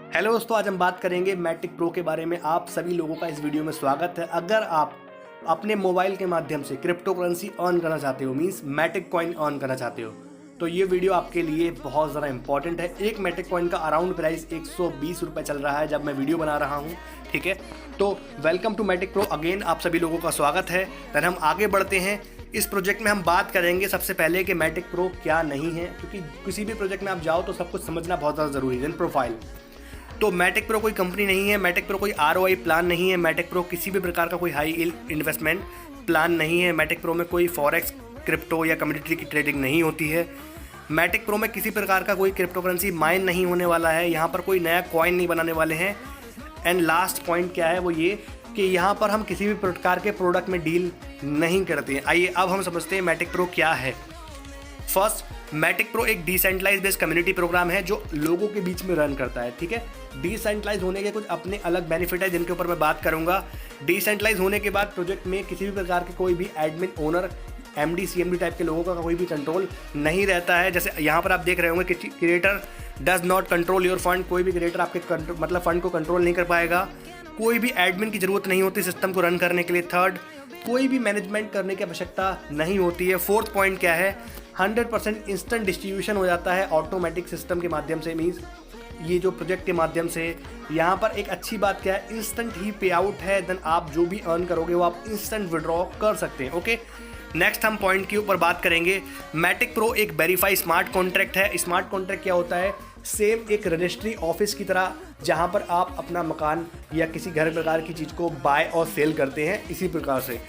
Hello दोस्तों, आज हम बात करेंगे मैटिक प्रो के बारे में। आप सभी लोगों का इस वीडियो में स्वागत है। अगर आप अपने मोबाइल के माध्यम से क्रिप्टो करेंसी अर्न करना चाहते हो, मींस मैटिक कॉइन अर्न करना चाहते हो, तो ये वीडियो आपके लिए बहुत ज़्यादा इंपॉर्टेंट है। एक मैटिक कॉइन का अराउंड प्राइस 120 रुपये चल रहा है जब मैं वीडियो बना रहा हूँ, ठीक है। तो welcome to Matic pro again, आप सभी लोगों का स्वागत है। देन हम आगे बढ़ते हैं। इस प्रोजेक्ट में हम बात करेंगे सबसे पहले कि मैटिक प्रो क्या नहीं है, क्योंकि किसी भी प्रोजेक्ट में आप जाओ तो सब कुछ समझना बहुत ज़्यादा ज़रूरी है। देन प्रोफाइल, तो मैटिक प्रो कोई कंपनी नहीं है, मैटिक प्रो कोई ROI प्लान नहीं है, मैटिक प्रो किसी भी प्रकार का कोई हाई इन्वेस्टमेंट प्लान नहीं है, मैटिक प्रो में कोई फॉरेक्स, क्रिप्टो या कमोडिटी की ट्रेडिंग नहीं होती है, मैटिक प्रो में किसी प्रकार का कोई क्रिप्टो करेंसी माइन नहीं होने वाला है, यहाँ पर कोई नया कॉइन नहीं बनाने वाले हैं। एंड लास्ट पॉइंट क्या है वो ये कि यहाँ पर हम किसी भी प्रकार के प्रोडक्ट में डील नहीं करते हैं। आइए अब हम समझते हैं मैटिक प्रो क्या है। फर्स्ट, मैटिक प्रो एक डिसेंट्रलाइज बेस्ड कम्युनिटी प्रोग्राम है जो लोगों के बीच में रन करता है, ठीक है। डिसेंट्रलाइज होने के कुछ अपने अलग बेनिफिट है जिनके ऊपर मैं बात करूंगा। डिसेंट्रलाइज होने के बाद प्रोजेक्ट में किसी भी प्रकार के कोई भी admin, owner, MD, CMD type के लोगों का कोई भी कंट्रोल नहीं रहता है। जैसे यहाँ पर आप देख रहे होंगे कि creator does not control your fund, कोई भी क्रिएटर आपके मतलब फंड को कंट्रोल नहीं कर पाएगा। कोई भी एडमिन की ज़रूरत नहीं होती सिस्टम को रन करने के लिए। थर्ड, कोई भी मैनेजमेंट करने की आवश्यकता नहीं होती है। फोर्थ पॉइंट क्या है, 100% इंस्टेंट डिस्ट्रीब्यूशन हो जाता है ऑटोमेटिक सिस्टम के माध्यम से, मीन्स ये जो प्रोजेक्ट के माध्यम से। यहाँ पर एक अच्छी बात क्या है, इंस्टेंट ही पे आउट है। देन आप जो भी अर्न करोगे वो आप इंस्टेंट विड्रॉ कर सकते हैं, ओके। नेक्स्ट हम पॉइंट के ऊपर बात करेंगे। मैटिक प्रो एक वेरीफाई स्मार्ट कॉन्ट्रैक्ट है। स्मार्ट कॉन्ट्रैक्ट क्या होता है, सेम एक रजिस्ट्री ऑफिस की तरह, जहाँ पर आप अपना मकान या किसी घर प्रकार की चीज़ को बाय और सेल करते हैं, इसी प्रकार से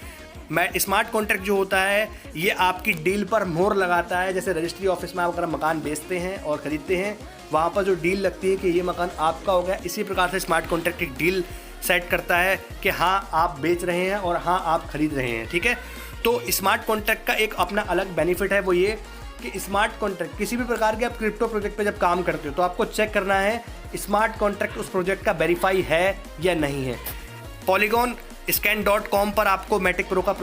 स्मार्ट कॉन्ट्रैक्ट जो होता है ये आपकी डील पर मोहर लगाता है। जैसे रजिस्ट्री ऑफिस में आप अगर मकान बेचते हैं और ख़रीदते हैं, वहाँ पर जो डील लगती है कि ये मकान आपका हो गया, इसी प्रकार से स्मार्ट कॉन्ट्रैक्ट एक डील सेट करता है कि हाँ आप बेच रहे हैं और हाँ आप खरीद रहे हैं, ठीक है। तो स्मार्ट कॉन्ट्रैक्ट का एक अपना अलग बेनिफिट है, वो ये कि स्मार्ट कॉन्ट्रैक्ट किसी भी प्रकार के आप क्रिप्टो प्रोजेक्ट पे जब काम करते हो तो आपको चेक करना है स्मार्ट कॉन्ट्रैक्ट उस प्रोजेक्ट का वेरीफाई है या नहीं है। पॉलीगॉन scan.com पर आपको मैटिक प्रो का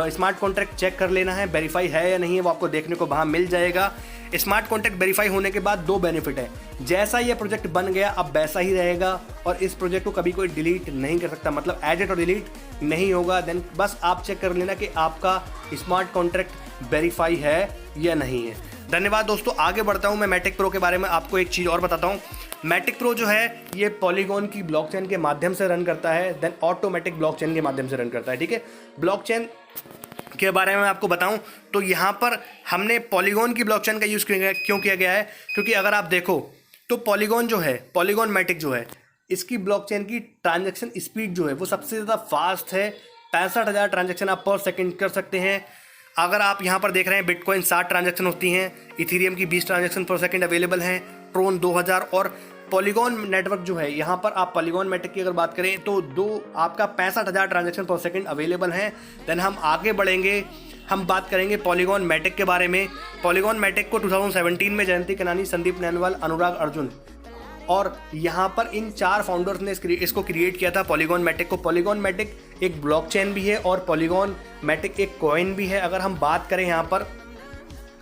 स्मार्ट कॉन्ट्रैक्ट चेक कर लेना है, वेरीफाई है या नहीं है, वो आपको देखने को वहाँ मिल जाएगा। स्मार्ट कॉन्ट्रैक्ट वेरीफाई होने के बाद दो बेनिफिट है, जैसा ये प्रोजेक्ट बन गया अब वैसा ही रहेगा और इस प्रोजेक्ट को कभी कोई डिलीट नहीं कर सकता, मतलब एडिट और डिलीट नहीं होगा। देन बस आप चेक कर लेना कि आपका स्मार्ट कॉन्ट्रैक्ट वेरीफाई है या नहीं है। धन्यवाद दोस्तों, आगे बढ़ता हूँ। मैं मैटिक प्रो के बारे में आपको एक चीज़ और बताता हूँ। मैटिक प्रो जो है ये पॉलीगॉन की ब्लॉकचेन के माध्यम से रन करता है, देन ऑटोमेटिक ब्लॉकचेन के माध्यम से रन करता है, ठीक है। ब्लॉकचेन के बारे में आपको बताऊं तो यहाँ पर हमने पॉलीगॉन की ब्लॉकचेन का यूज़ क्यों किया गया है, क्योंकि अगर आप देखो तो पॉलीगॉन जो है, पॉलीगॉन मैटिक जो है, इसकी ब्लॉकचेन की ट्रांजैक्शन स्पीड जो है वो सबसे ज़्यादा फास्ट है। 65,000 ट्रांजैक्शन आप पर सेकेंड कर सकते हैं। अगर आप यहाँ पर देख रहे हैं बिटकॉइन 60 ट्रांजैक्शन होती हैं, इथीरियम की 20 ट्रांजैक्शन पर सेकेंड अवेलेबल हैं, ट्रोन 2000 और पॉलीगॉन नेटवर्क जो है, यहाँ पर आप पॉलीगॉन मैटिक की अगर बात करें तो आपका 65,000 ट्रांजैक्शन पर सेकेंड अवेलेबल हैं। देन हम आगे बढ़ेंगे, हम बात करेंगे पॉलीगॉन मैटिक के बारे में। पॉलीगॉन मैटिक को 2017 में जयंती कनानी, संदीप नैनवाल, अनुराग अर्जुन और यहाँ पर इन 4 फाउंडर्स ने इसको क्रिएट किया था पॉलीगॉन मैटिक को। पॉलीगॉन मैटिक एक ब्लॉकचेन भी है और पॉलीगॉन मैटिक एक कॉइन भी है। अगर हम बात करें यहाँ पर,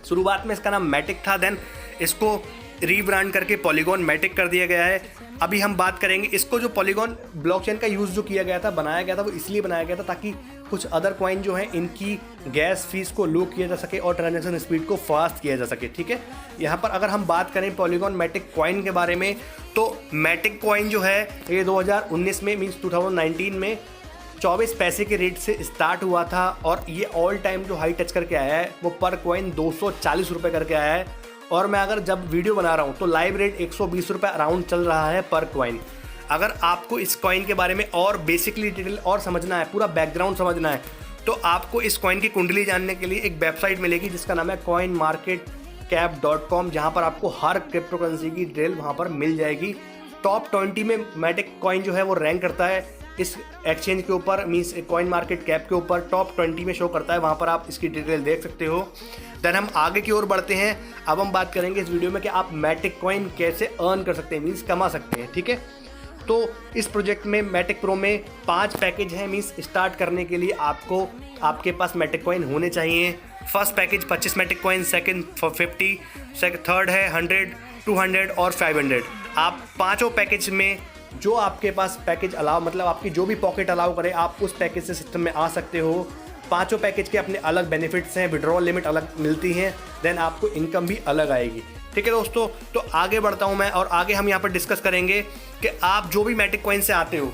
शुरुआत में इसका नाम मैटिक था, देन इसको रीब्रांड करके पॉलीगॉन मैटिक कर दिया गया है। अभी हम बात करेंगे इसको, जो पॉलीगॉन ब्लॉकचेन का यूज़ जो किया गया था, बनाया गया था, वो इसलिए बनाया गया था ताकि कुछ अदर कॉइन जो है इनकी गैस फीस को लो किया जा सके और ट्रांजैक्शन स्पीड को फास्ट किया जा सके, ठीक है। यहाँ पर अगर हम बात करें पॉलीगॉन मैटिक कॉइन के बारे में तो मैटिक कॉइन जो है ये 2019 में, मीन्स 2019 में 24 पैसे के रेट से स्टार्ट हुआ था और ये ऑल टाइम जो हाई टच करके आया है वो पर कॉइन 240 रुपये करके आया है। और मैं अगर जब वीडियो बना रहा हूँ तो लाइव रेट 120 रुपये अराउंड चल रहा है पर कॉइन। अगर आपको इस कॉइन के बारे में और बेसिकली डिटेल और समझना है, पूरा बैकग्राउंड समझना है, तो आपको इस कॉइन की कुंडली जानने के लिए एक वेबसाइट मिलेगी जिसका नाम है coinmarketcap.com, जहाँ पर आपको हर क्रिप्टो करेंसी की डिटेल वहाँ पर मिल जाएगी। टॉप 20 में मैटिक कॉइन जो है वो रैंक करता है इस एक्सचेंज के ऊपर, मीन्स कॉइन मार्केट कैप के ऊपर टॉप 20 में शो करता है, वहाँ पर आप इसकी डिटेल देख सकते हो। देन हम आगे की ओर बढ़ते हैं। अब हम बात करेंगे इस वीडियो में कि आप मैटिक कॉइन कैसे अर्न कर सकते हैं, मीन्स कमा सकते हैं, ठीक है। तो इस प्रोजेक्ट में मैटिक प्रो में 5 पैकेज हैं, मीन्स स्टार्ट करने के लिए आपके पास मैटिक कॉइन होने चाहिए। First package 25 Matic coin, second 50, third है 100, 200 और 500। आप पाँचों पैकेज में जो आपके पास पैकेज अलाउ, मतलब आपकी जो भी पॉकेट अलाउ करे, आप उस पैकेज से सिस्टम में आ सकते हो। पाँचों पैकेज के अपने अलग बेनिफिट्स हैं, विड्रॉल लिमिट अलग मिलती हैं, देन आपको इनकम भी अलग आएगी। ठीक है दोस्तों, तो आगे बढ़ता हूँ मैं और आगे हम यहाँ पर डिस्कस करेंगे कि आप जो भी मैटिक कॉइन से आते हो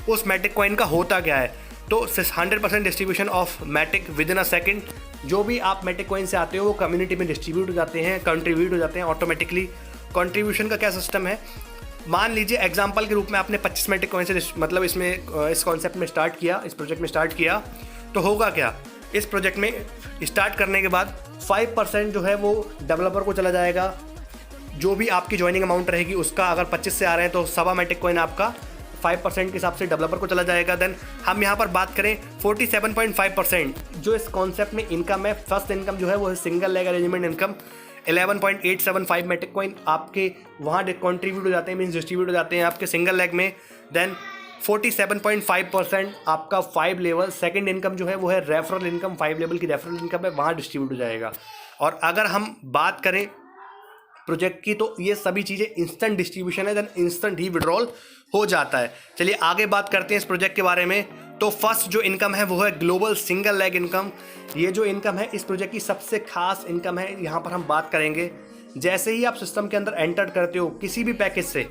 उस मैटिक कॉइन का होता क्या है। तो 100% distribution of Matic within a second. जो भी आप मैटिक कॉइन से आते हो वो कम्युनिटी में डिस्ट्रीब्यूट हो जाते हैं, कंट्रीब्यूट हो जाते हैं ऑटोमेटिकली। कंट्रीब्यूशन का क्या सिस्टम है, मान लीजिए एग्जांपल के रूप में आपने 25 मैटिक कॉइन से मतलब इसमें इस कॉन्सेप्ट में स्टार्ट किया, इस प्रोजेक्ट में स्टार्ट किया, तो होगा क्या, इस प्रोजेक्ट में स्टार्ट करने के बाद 5% जो है वो डेवलपर को चला जाएगा। जो भी आपकी ज्वाइनिंग अमाउंट रहेगी उसका, अगर 25 से आ रहे हैं तो सवा मैटिक कॉइन आपका 5% के हिसाब से डेवलपर को चला जाएगा। देन हम यहाँ पर बात करें 47.5% जो इस कॉन्सेप्ट में इनकम है, फर्स्ट इनकम जो है वो है single leg arrangement income. 11.875 Matic coin आपके वहाँ कॉन्ट्रीब्यूट हो जाते हैं, मीन्स डिस्ट्रीब्यूट हो जाते हैं आपके सिंगल लेग में। देन 47.5% आपका 5 लेवल सेकंड इनकम जो है वो है रेफरल इनकम, 5 लेवल की रेफरल इनकम है, वहाँ डिस्ट्रीब्यूट हो जाएगा। और अगर हम बात करें प्रोजेक्ट की तो ये सभी चीज़ें इंस्टेंट डिस्ट्रीब्यूशन है, देन इंस्टेंट ही विड्रॉल हो जाता है। चलिए आगे बात करते हैं इस प्रोजेक्ट के बारे में। तो फर्स्ट जो इनकम है वो है ग्लोबल सिंगल लेग इनकम। ये जो इनकम है इस प्रोजेक्ट की सबसे खास इनकम है, यहाँ पर हम बात करेंगे। जैसे ही आप सिस्टम के अंदर एंटर करते हो किसी भी पैकेज से,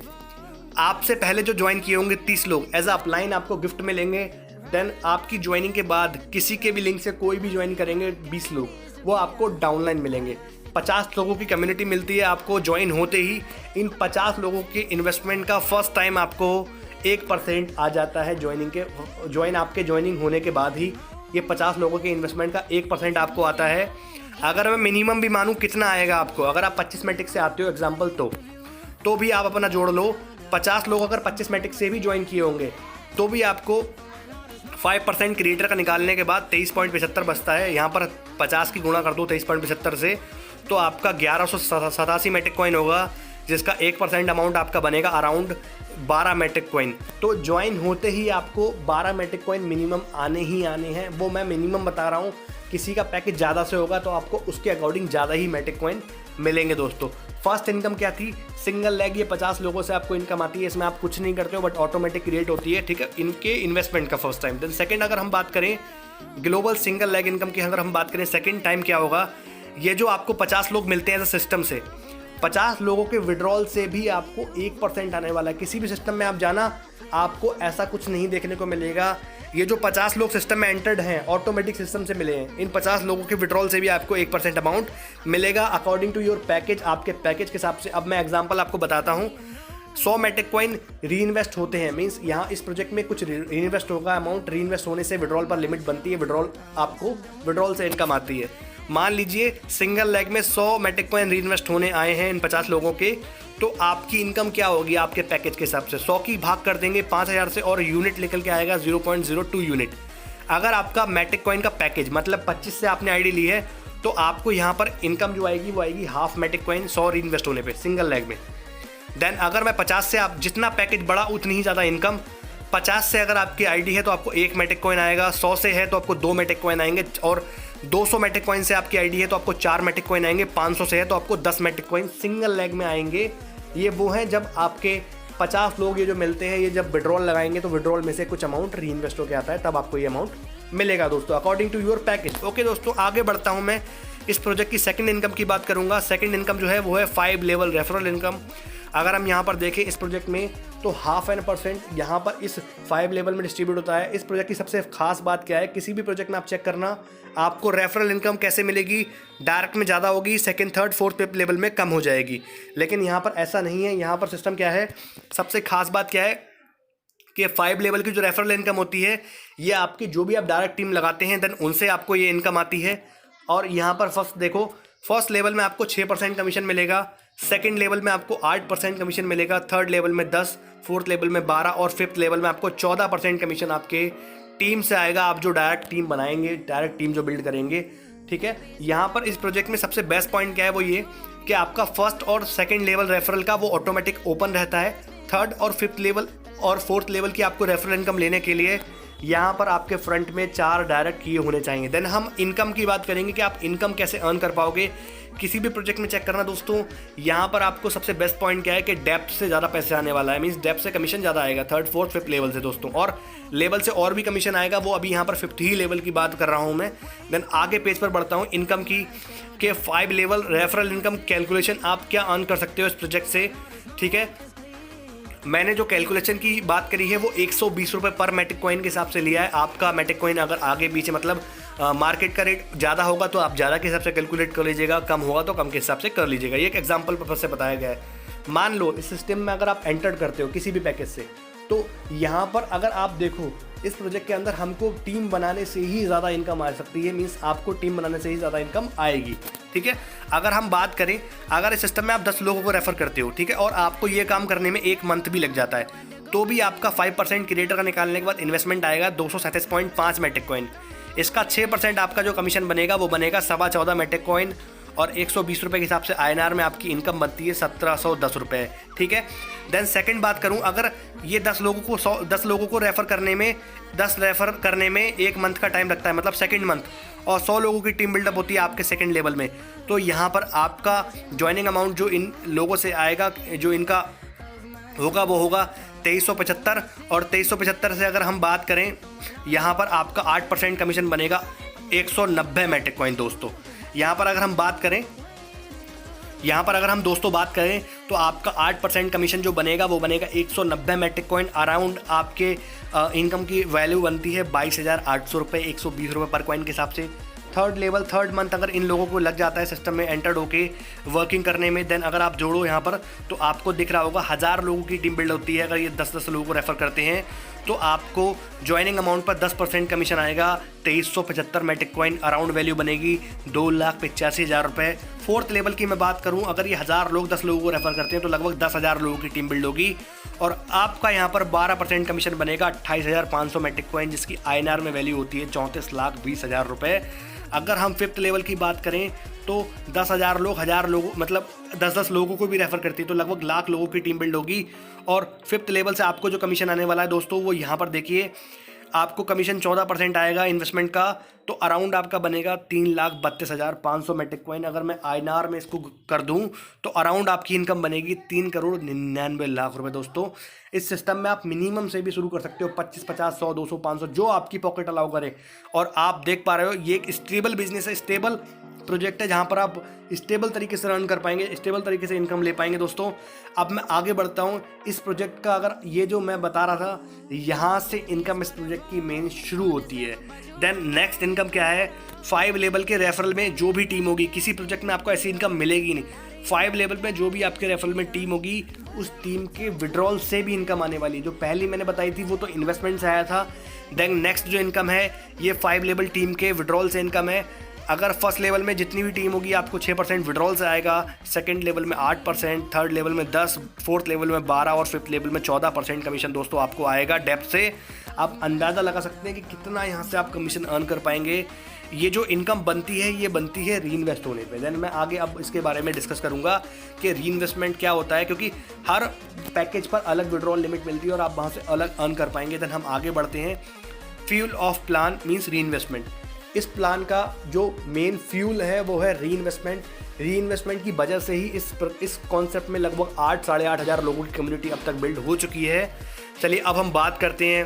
आपसे पहले जो ज्वाइन किए होंगे 30 लोग एज अ अपलाइन आपको गिफ्ट में लेंगे। देन आपकी ज्वाइनिंग के बाद किसी के भी लिंक से कोई भी ज्वाइन करेंगे 20 लोग, वो आपको डाउनलाइन मिलेंगे। 50 लोगों की कम्युनिटी मिलती है आपको ज्वाइन होते ही। इन 50 लोगों के इन्वेस्टमेंट का फर्स्ट टाइम आपको 1% आ जाता है ज्वाइन आपके ज्वाइनिंग होने के बाद ही ये 50 लोगों के इन्वेस्टमेंट का 1% आपको आता है। अगर मैं मिनिमम भी मानूँ कितना आएगा आपको, अगर आप 25 मैटिक से आते हो एग्जाम्पल तो भी आप अपना जोड़ लो, 50 लोग अगर 25 मैटिक से भी ज्वाइन किए होंगे तो भी आपको 5% क्रिएटर का निकालने के बाद 23.75 बचता है। यहाँ पर 50 की गुणा कर दो 23.75 से, तो आपका 1187 मैटिक कॉइन होगा, जिसका 1% अमाउंट आपका बनेगा अराउंड 12 मैटिक कॉइन। तो ज्वाइन होते ही आपको 12 मैटिक कॉइन मिनिमम आने ही आने हैं। वो मैं मिनिमम बता रहा हूँ, किसी का पैकेज ज़्यादा से होगा तो आपको उसके अकॉर्डिंग ज़्यादा ही मैटिक कॉइन मिलेंगे। दोस्तों फर्स्ट इनकम क्या थी, सिंगल लेग, ये 50 लोगों से आपको इनकम आती है, इसमें आप कुछ नहीं करते हो बट ऑटोमेटिक क्रिएट होती है, ठीक है, इनके इन्वेस्टमेंट का फर्स्ट टाइम। देन सेकंड अगर हम बात करें ग्लोबल सिंगल लेग इनकम की, अगर हम बात करें सेकंड टाइम क्या होगा, ये जो आपको 50 लोग मिलते हैं सिस्टम से, 50 लोगों के विड्रॉल से भी आपको 1% आने वाला है। किसी भी सिस्टम में आप जाना आपको ऐसा कुछ नहीं देखने को मिलेगा। ये जो 50 लोग सिस्टम में एंटर्ड हैं ऑटोमेटिक सिस्टम से मिले हैं, इन 50 लोगों के विड्रॉल से भी आपको 1% अमाउंट मिलेगा अकॉर्डिंग टू योर पैकेज, आपके पैकेज के हिसाब से। अब मैं एग्जांपल आपको बताता हूँ। 100 मैटिक कॉइन री इन्वेस्ट होते हैं, मीन्स यहाँ इस प्रोजेक्ट में कुछ री इन्वेस्ट होगा, अमाउंट री इन्वेस्ट होने से विड्रॉल पर लिमिट बनती है, विड्रॉल से इनकम आती है। मान लीजिए सिंगल लेग में 100 मैटिक कॉइन री इन्वेस्ट होने आए हैं इन 50 लोगों के, तो आपकी इनकम क्या होगी आपके पैकेज के हिसाब से, 100 की भाग कर देंगे 5000 से और यूनिट निकल के आएगा 0.02 यूनिट। अगर आपका मैटिक कॉइन का पैकेज मतलब 25 से आपने आईडी ली है तो आपको यहाँ पर इनकम जो आएगी वो आएगी हाफ मैटिक कॉइन 100 री इन्वेस्ट होने पे सिंगल लेग में। देन अगर मैं 50 से, आप जितना पैकेज बढ़ा उतनी ही ज़्यादा इनकम। 50 से अगर आपकी आईडी है तो आपको 1 मैटिक कॉइन आएगा, 100 से है तो आपको 2 मैटिक कॉइन आएंगे, और 200 मैटिक कॉइन से आपकी आईडी है तो आपको 4 मैटिक कॉइन आएंगे, 500 से है तो आपको 10 मैटिक कॉइन सिंगल लेग में आएंगे। ये वो हैं जब आपके 50 लोग ये जो मिलते हैं, ये जब विड्रॉल लगाएंगे तो विड्रॉल में से कुछ अमाउंट री इन्वेस्ट होकर आता है, तब आपको ये अमाउंट मिलेगा दोस्तों according to your package. Okay दोस्तों, आगे बढ़ता हूँ मैं। इस प्रोजेक्ट की सेकंड इनकम की बात करूँगा। सेकंड इनकम जो है वो है 5 लेवल रेफरल इनकम। अगर हम यहाँ पर देखें इस प्रोजेक्ट में तो 0.5% यहाँ पर इस 5 लेवल में डिस्ट्रीब्यूट होता है। इस प्रोजेक्ट की सबसे खास बात क्या है, किसी भी प्रोजेक्ट में आप चेक करना आपको रेफरल इनकम कैसे मिलेगी, डायरेक्ट में ज़्यादा होगी, सेकंड थर्ड फोर्थ लेवल में कम हो जाएगी। लेकिन यहाँ पर ऐसा नहीं है। यहाँ पर सिस्टम क्या है, सबसे खास बात क्या है कि 5 लेवल की जो रेफरल इनकम होती है ये आपकी जो भी आप डायरेक्ट टीम लगाते हैं देन उनसे आपको ये इनकम आती है। और यहाँ पर फर्स्ट देखो, फर्स्ट लेवल में आपको 6% कमीशन मिलेगा, सेकंड लेवल में आपको 8% कमीशन मिलेगा, थर्ड लेवल में 10, फोर्थ लेवल में 12 और फिफ्थ लेवल में आपको 14% कमीशन आपके टीम से आएगा। आप जो डायरेक्ट टीम बनाएंगे, डायरेक्ट टीम जो बिल्ड करेंगे, ठीक है। यहाँ पर इस प्रोजेक्ट में सबसे बेस्ट पॉइंट क्या है वो ये कि आपका फर्स्ट और सेकंड लेवल रेफरल का वो ऑटोमेटिक ओपन रहता है। थर्ड और फिफ्थ लेवल और फोर्थ लेवल की आपको रेफरल इनकम लेने के लिए यहाँ पर आपके फ्रंट में 4 डायरेक्ट किए होने चाहिए। देन हम इनकम की बात करेंगे कि आप इनकम कैसे अर्न कर पाओगे, किसी भी प्रोजेक्ट में चेक करना दोस्तों, यहाँ पर आपको सबसे बेस्ट पॉइंट क्या है कि डेप्थ से ज़्यादा पैसे आने वाला है, मींस डेप्थ से कमीशन ज़्यादा आएगा, 3rd 4th 5th लेवल से दोस्तों, और लेवल से और भी कमीशन आएगा, वो अभी यहाँ पर 5th ही लेवल की बात कर रहा हूँ मैं। देन आगे पेज पर बढ़ता हूँ इनकम की, के 5 लेवल रेफरल इनकम कैलकुलेशन आप क्या अर्न कर सकते हो इस प्रोजेक्ट से। ठीक है, मैंने जो कैलकुलेशन की बात करी है वो 120 रुपये पर मैटिक कॉइन के हिसाब से लिया है। आपका मैटिक कॉइन अगर आगे पीछे मतलब मार्केट का रेट ज़्यादा होगा तो आप ज़्यादा के हिसाब से कैलकुलेट कर लीजिएगा, कम होगा तो कम के हिसाब से कर लीजिएगा। ये एक एग्जांपल पर्पस से बताया गया है। मान लो इस सिस्टम में अगर आप एंटर करते हो किसी भी पैकेज से, तो यहाँ पर अगर आप देखो इस प्रोजेक्ट के अंदर हमको टीम बनाने से ही ज़्यादा इनकम आ सकती है, मीन्स आपको टीम बनाने से ही ज़्यादा इनकम आएगी। ठीक है, अगर हम बात करें, अगर इस सिस्टम में आप 10 लोगों को रेफर करते हो, ठीक है, और आपको ये काम करने में 1 मंथ भी लग जाता है, तो भी आपका 5% क्रिएटर का निकालने के बाद इन्वेस्टमेंट आएगा 237.5 मैटिक कॉइन। इसका 6% आपका जो कमीशन बनेगा वो बनेगा 14.25 मैटिक कॉइन, और 120 रुपये के हिसाब से INR में आपकी इनकम बनती है 1710 रुपये। ठीक है, देन सेकंड बात करूं, अगर ये 10 लोगों को रेफ़र करने में 1 मंथ का टाइम लगता है, मतलब सेकंड मंथ, और 100 लोगों की टीम बिल्डअप होती है आपके सेकंड लेवल में, तो यहाँ पर आपका ज्वाइनिंग अमाउंट जो इन लोगों से आएगा, जो इनका होगा वो होगा 2375, और 2375 से अगर हम बात करें, यहाँ पर आपका 8% कमीशन बनेगा 190 मैटिक कॉइन दोस्तों। यहाँ पर अगर हम बात करें तो आपका 8% कमीशन जो बनेगा वो बनेगा 190 मैट्रिक कॉइन। अराउंड आपके इनकम की वैल्यू बनती है 22,800 रुपये, 120 रुपये पर कॉइन के हिसाब से। थर्ड मंथ अगर इन लोगों को लग जाता है सिस्टम में एंटर्ड होके वर्किंग करने में, देन अगर आप जोड़ो यहाँ पर तो आपको दिख रहा होगा 1000 लोगों की टीम बिल्ड होती है। अगर ये 10-10 लोगों को रेफर करते हैं तो आपको ज्वाइनिंग अमाउंट पर 10% कमीशन आएगा, 2375 मैट्रिक कॉइन। अराउंड वैल्यू बनेगी 2,85,000 रुपये। फोर्थ लेवल की मैं बात करूं, अगर ये 1000 लोग 10 लोगों को रेफर करते हैं तो लगभग 10,000 लोगों की टीम बिल्ड होगी, और आपका यहाँ पर 12% कमीशन बनेगा 28,500 मैट्रिक कॉइन, जिसकी INR में वैल्यू होती है 34,20,000 रुपये। अगर हम फिफ्थ लेवल की बात करें तो 10,000 लोग 1000 लोगों मतलब 10-10 लोगों को भी रेफ़र करती है तो लगभग लाख लोगों की टीम बिल्ड होगी। और फिफ्थ लेवल से आपको जो कमीशन आने वाला है दोस्तों वो यहाँ पर देखिए, आपको कमीशन 14% आएगा इन्वेस्टमेंट का, तो अराउंड आपका बनेगा 3,32,500 मैट्रिक कॉइन। अगर मैं INR में इसको कर दूं तो अराउंड आपकी इनकम बनेगी 3,99,00,000 रुपये दोस्तों। इस सिस्टम में आप मिनिमम से भी शुरू कर सकते हो, 25, 50, 100, 200, 500 जो आपकी पॉकेट अलाउ करे। और आप देख पा रहे हो ये एक स्टेबल बिजनेस है, स्टेबल प्रोजेक्ट है, जहाँ पर आप स्टेबल तरीके से रन कर पाएंगे, स्टेबल तरीके से इनकम ले पाएंगे दोस्तों। अब मैं आगे बढ़ता हूँ इस प्रोजेक्ट का। अगर ये जो मैं बता रहा था, यहाँ से इनकम इस प्रोजेक्ट की मेन शुरू होती है। देन नेक्स्ट इनकम क्या है, 5 लेवल के रेफरल में जो भी टीम होगी, किसी प्रोजेक्ट में आपको ऐसी इनकम मिलेगी नहीं। 5 लेवल में जो भी आपके रेफरल में टीम होगी, उस टीम के विड्रॉल से भी इनकम आने वाली। जो पहली मैंने बताई थी वो तो इन्वेस्टमेंट से आया था। देन नेक्स्ट जो इनकम है ये 5 लेवल टीम के विड्रॉल से इनकम है। अगर फर्स्ट लेवल में जितनी भी टीम होगी आपको 6% विड्रॉल से आएगा, सेकंड लेवल में 8%, थर्ड लेवल में 10%, फोर्थ लेवल में 12% और फिफ्थ लेवल में 14% कमीशन दोस्तों आपको आएगा डेप्थ से। आप अंदाज़ा लगा सकते हैं कि कितना यहाँ से आप कमीशन अर्न कर पाएंगे। ये जो इनकम बनती है ये बनती है री इन्वेस्ट होने पे। देन मैं आगे अब इसके बारे में डिस्कस करूँगा कि री इन्वेस्टमेंट क्या होता है, क्योंकि हर पैकेज पर अलग विड्रॉल लिमिट मिलती है और आप वहाँ से अलग अर्न कर पाएंगे। देन हम आगे बढ़ते हैं। फ्यूल ऑफ प्लान मीन्स री इन्वेस्टमेंट। इस प्लान का जो मेन फ्यूल है वो है री इन्वेस्टमेंट। री इन्वेस्टमेंट की वजह से ही इस कॉन्सेप्ट में लगभग 8-8.5 हज़ार लोगों की कम्युनिटी अब तक बिल्ड हो चुकी है। चलिए अब हम बात करते हैं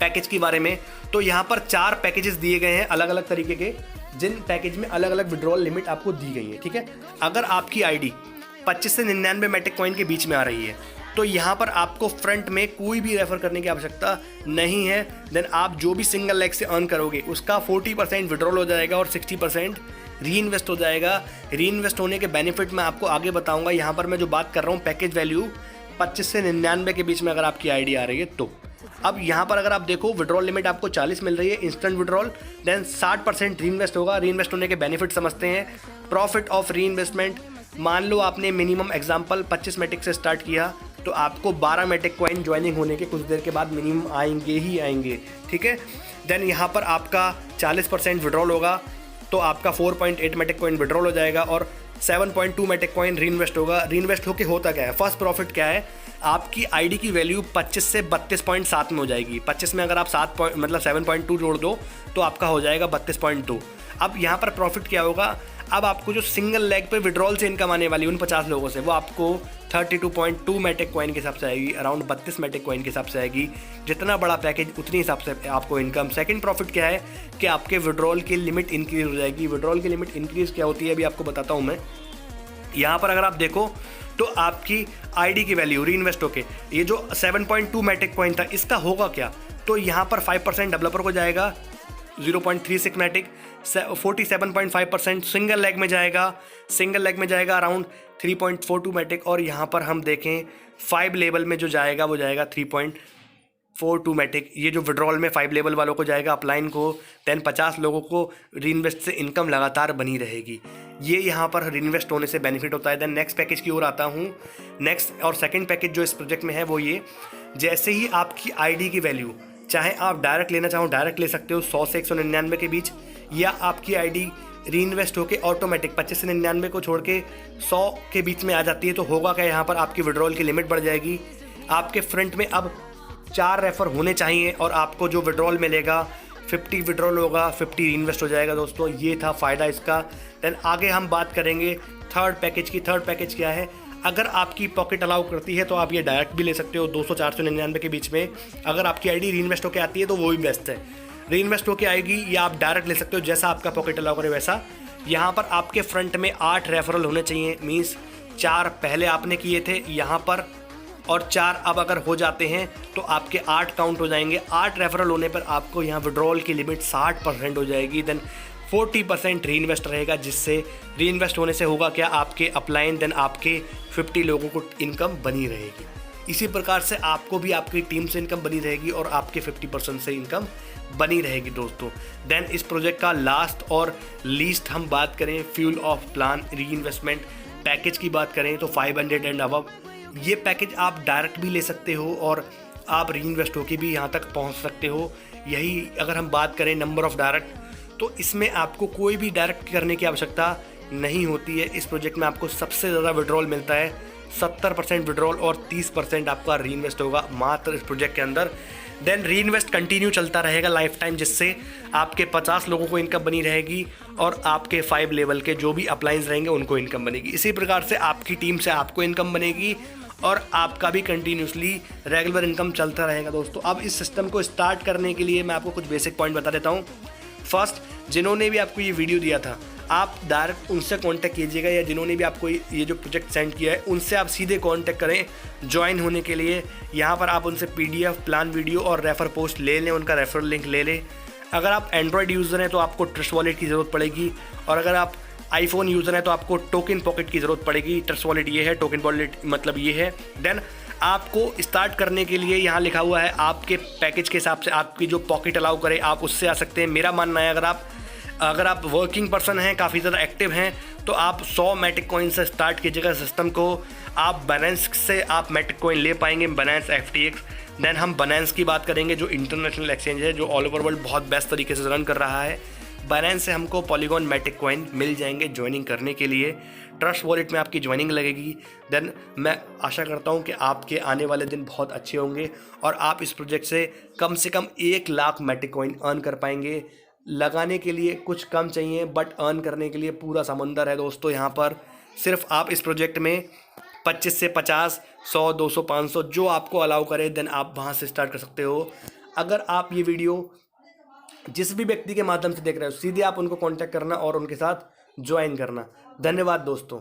पैकेज के बारे में। तो यहाँ पर 4 पैकेजेस दिए गए हैं अलग अलग तरीके के, जिन पैकेज में अलग अलग विड्रॉल लिमिट आपको दी गई है। ठीक है, अगर आपकी ID 25 से 99 मैट्रिक कॉइन के बीच में आ रही है तो यहाँ पर आपको फ्रंट में कोई भी रेफर करने की आवश्यकता नहीं है। देन आप जो भी सिंगल लेग से अर्न करोगे उसका 40% विड्रॉल हो जाएगा और 60% री इन्वेस्ट हो जाएगा। री इन्वेस्ट होने के बेनिफिट मैं आपको आगे बताऊंगा। यहाँ पर मैं जो बात कर रहा हूँ पैकेज वैल्यू 25 से 99 के बीच में अगर आपकी ID आ रही है तो। अब यहाँ पर अगर आप देखो विड्रॉल लिमिट आपको 40 मिल रही है इंस्टेंट विड्रॉल, देन 60% री इन्वेस्ट होगा। री इन्वेस्ट होने के बेनिफिट समझते हैं। प्रॉफिट ऑफ री इन्वेस्टमेंट, मान लो आपने मिनिमम एग्जाम्पल 25 मैट्रिक से स्टार्ट किया तो आपको 12 मैट्रिक कॉइन ज्वाइनिंग होने के कुछ देर के बाद मिनिमम आएंगे ही आएंगे। ठीक है, देन यहाँ पर आपका 40% विड्रॉल होगा तो आपका 4.8 मैट्रिक कॉइन विड्रॉल हो जाएगा और 7.2 मैट्रिक कॉइन री इन्वेस्ट होगा। री इन्वेस्ट होकर होता क्या है, फर्स्ट प्रॉफिट क्या है, आपकी आईडी की वैल्यू 25 से 32.7 में हो जाएगी। 25 में अगर आप 7.2 जोड़ दो तो आपका हो जाएगा 32.2। अब यहाँ पर प्रॉफिट क्या होगा, अब आपको जो सिंगल लेग पे विड्रॉल से इनकम आने वाली उन 50 लोगों से, वो आपको 32.2 मैटिक कॉइन के हिसाब से आएगी, अराउंड 32 मैटिक कॉइन के हिसाब से आएगी। जितना बड़ा पैकेज उतनी हिसाब से आपको इनकम। सेकंड प्रॉफिट क्या है कि आपके विड्रॉल की लिमिट इंक्रीज हो जाएगी। विड्रॉल की लिमिट इंक्रीज क्या होती है अभी आपको बताता हूँ मैं। यहाँ पर अगर आप देखो तो आपकी आईडी की वैल्यू री इन्वेस्ट होके ये जो 7.2 मैटिक कॉइन था इसका होगा क्या, तो यहाँ पर 5% डेवलपर को जाएगा, 0.36 मैटिक, 47.5% सिंगल लेग में जाएगा। सिंगल लेग में जाएगा अराउंड 3.42 मैटिक, और यहाँ पर हम देखें 5 लेवल में जो जाएगा वो जाएगा 3.42 मैटिक। ये जो विड्रॉल में 5 लेवल वालों को जाएगा अपलाइन को, देन 50 लोगों को रीइन्वेस्ट से इनकम लगातार बनी रहेगी। ये यहाँ पर रीइन्वेस्ट होने से बेनिफिट होता है। देन नेक्स्ट पैकेज की ओर आता हूँ। नेक्स्ट और सेकंड पैकेज जो इस प्रोजेक्ट में है वो ये, जैसे ही आपकी आईडी की वैल्यू, चाहे आप डायरेक्ट लेना चाहो डायरेक्ट ले सकते हो 100 से 199 के बीच, या आपकी आईडी रीइन्वेस्ट होकर ऑटोमेटिक 25 से 99 को छोड़ के 100 के बीच में आ जाती है, तो होगा क्या, यहाँ पर आपकी विड्रॉल की लिमिट बढ़ जाएगी। आपके फ्रंट में अब 4 रेफर होने चाहिए और आपको जो विड्रॉल मिलेगा 50 विड्रॉल होगा, 50 रीइन्वेस्ट हो जाएगा। दोस्तों ये था फ़ायदा इसका। देन आगे हम बात करेंगे थर्ड पैकेज की। थर्ड पैकेज क्या है, अगर आपकी पॉकेट अलाउ करती है तो आप ये डायरेक्ट भी ले सकते हो 200 499 के बीच में। अगर आपकी आईडी रीइन्वेस्ट होकर आती है तो वो भी बेस्ट है। रीइन्वेस्ट होकर आएगी या आप डायरेक्ट ले सकते हो, जैसा आपका पॉकेट अलाउ करे वैसा। यहाँ पर आपके फ्रंट में 8 रेफरल होने चाहिए, मीन्स 4 पहले आपने किए थे यहाँ पर, और 4 अब अगर हो जाते हैं तो आपके 8 काउंट हो जाएंगे। 8 रेफरल होने पर आपको यहाँ विड्रॉल की लिमिट 60% हो जाएगी। देन 40% री इन्वेस्ट रहेगा, जिससे री इन्वेस्ट होने से होगा क्या, आपके अपलाइन देन आपके 50 लोगों को इनकम बनी रहेगी। इसी प्रकार से आपको भी आपकी टीम से इनकम बनी रहेगी और आपके 50% से इनकम बनी रहेगी दोस्तों। देन इस प्रोजेक्ट का लास्ट और लीस्ट हम बात करें, फ्यूल ऑफ प्लान री इन्वेस्टमेंट पैकेज की बात करें तो 500 एंड अबव। ये पैकेज आप डायरेक्ट भी ले सकते हो और आप री इन्वेस्ट होकर भी यहाँ तक पहुँच सकते हो। यही अगर हम बात करें नंबर ऑफ़ डायरेक्ट, तो इसमें आपको कोई भी डायरेक्ट करने की आवश्यकता नहीं होती है। इस प्रोजेक्ट में आपको सबसे ज़्यादा विड्रॉल मिलता है, 70% विड्रॉल और 30% आपका री इन्वेस्ट होगा मात्र इस प्रोजेक्ट के अंदर। देन री इन्वेस्ट कंटिन्यू चलता रहेगा लाइफ टाइम, जिससे आपके 50 लोगों को इनकम बनी रहेगी और आपके 5 लेवल के जो भी अपलाइंस रहेंगे उनको इनकम बनेगी। इसी प्रकार से आपकी टीम से आपको इनकम बनेगी और आपका भी कंटिन्यूसली रेगुलर इनकम चलता रहेगा दोस्तों। अब इस सिस्टम को स्टार्ट करने के लिए मैं आपको कुछ बेसिक पॉइंट बता देता हूँ। फर्स्ट, जिन्होंने भी आपको ये वीडियो दिया था आप डायरेक्ट उनसे कांटेक्ट कीजिएगा, या जिन्होंने भी आपको ये जो प्रोजेक्ट सेंड किया है उनसे आप सीधे कांटेक्ट करें ज्वाइन होने के लिए। यहाँ पर आप उनसे PDF, प्लान वीडियो और रेफर पोस्ट ले लें, उनका रेफरल लिंक ले लें। अगर आप एंड्रॉयड यूज़र हैं तो आपको ट्रस्ट वॉलेट की ज़रूरत पड़ेगी, और अगर आप आईफोन यूज़र हैं तो आपको टोकन पॉकेट की ज़रूरत पड़ेगी। ट्रस्ट वॉलेट ये है, टोकन वॉलेट मतलब ये है। देन आपको स्टार्ट करने के लिए यहाँ लिखा हुआ है आपके पैकेज के हिसाब से आपकी जो पॉकेट अलाउ करे आप उससे आ सकते हैं। मेरा मानना है अगर आप वर्किंग पर्सन हैं, काफ़ी ज़्यादा एक्टिव हैं, तो आप 100 मैटिक कॉइन से स्टार्ट कीजिएगा सिस्टम को। आप बाइनेंस से आप मैटिक कॉइन ले पाएंगे, बाइनेंस FTX। देन हम बाइनेंस की बात करेंगे जो इंटरनेशनल एक्सचेंज है, जो ऑल ओवर वर्ल्ड बहुत बेस्ट तरीके से रन कर रहा है। बाइनेंस से हमको पॉलीगॉन मैटिक कॉइन मिल जाएंगे ज्वाइनिंग करने के लिए। ट्रस्ट वॉलेट में आपकी ज्वाइनिंग लगेगी। देन मैं आशा करता हूं कि आपके आने वाले दिन बहुत अच्छे होंगे और आप इस प्रोजेक्ट से कम 1 लाख मैटिक कॉइन अर्न कर पाएंगे। लगाने के लिए कुछ कम चाहिए, बट अर्न करने के लिए पूरा समंदर है दोस्तों। यहाँ पर सिर्फ आप इस प्रोजेक्ट में 25 से 50, 100, 200, 500 जो आपको अलाउ करे, देन आप वहाँ से स्टार्ट कर सकते हो। अगर आप ये वीडियो जिस भी व्यक्ति के माध्यम से देख रहे हो, सीधे आप उनको कांटेक्ट करना और उनके साथ ज्वाइन करना। धन्यवाद दोस्तों।